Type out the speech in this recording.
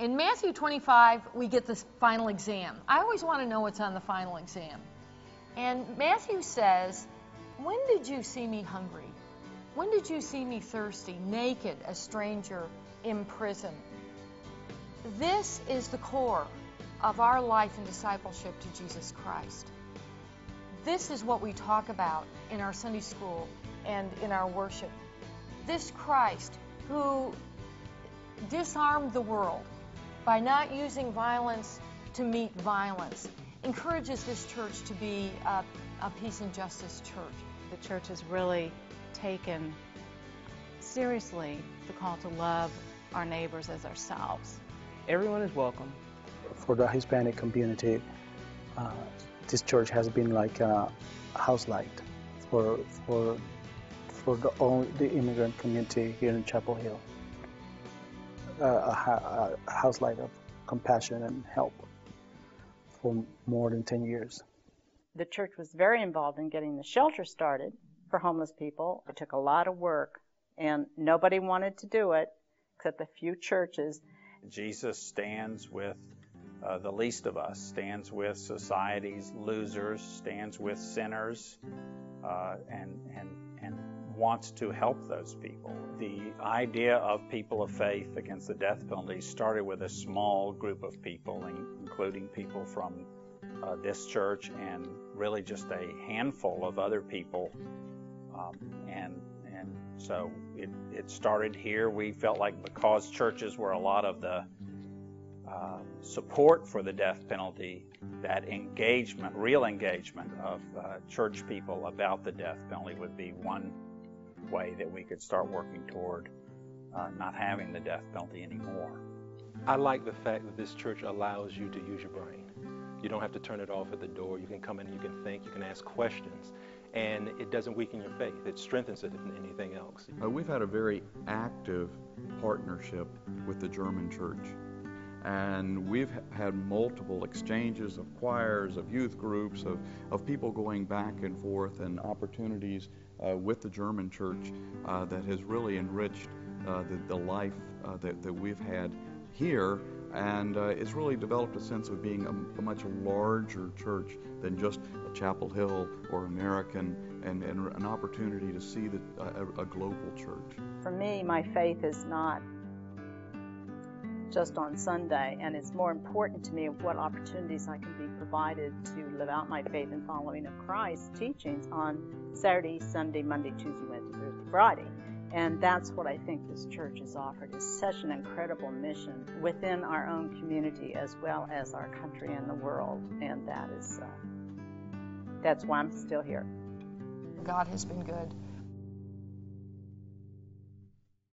In Matthew 25, we get this final exam. I always want to know what's on the final exam. And Matthew says, when did you see me hungry? When did you see me thirsty, naked, a stranger, in prison? This is the core of our life and discipleship to Jesus Christ. This is what we talk about in our Sunday school and in our worship. This Christ who disarmed the world by not using violence to meet violence encourages this church to be a peace and justice church. The church has really taken seriously the call to love our neighbors as ourselves. Everyone is welcome. For the Hispanic community, this church has been like a house light for the immigrant community here in Chapel Hill. A house light of compassion and help for more than 10 years. The church was very involved in getting the shelter started for homeless people. It took a lot of work, and nobody wanted to do it except a few churches. Jesus stands with the least of us, stands with society's losers, stands with sinners, and wants to help those people. The idea of people of faith against the death penalty started with a small group of people, including people from this church and really just a handful of other people. And so it started here. We felt like because churches were a lot of the support for the death penalty, that engagement, real engagement of church people about the death penalty would be one way that we could start working toward not having the death penalty anymore. I like the fact that this church allows you to use your brain. You don't have to turn it off at the door. You can come in, you can think, you can ask questions, and it doesn't weaken your faith. It strengthens it, if anything else. We've had a very active partnership with the German church, and we've had multiple exchanges of choirs, of youth groups, of people going back and forth, and opportunities with the German church that has really enriched the life that we've had here, and it's really developed a sense of being a much larger church than just a Chapel Hill or American, and an opportunity to see a global church. For me, my faith is not just on Sunday, and it's more important to me of what opportunities I can be provided to live out my faith and following of Christ's teachings on Saturday, Sunday, Monday, Tuesday, Wednesday, Thursday, Friday. And that's what I think this church has offered, is such an incredible mission within our own community as well as our country and the world. And that's why I'm still here. God has been good.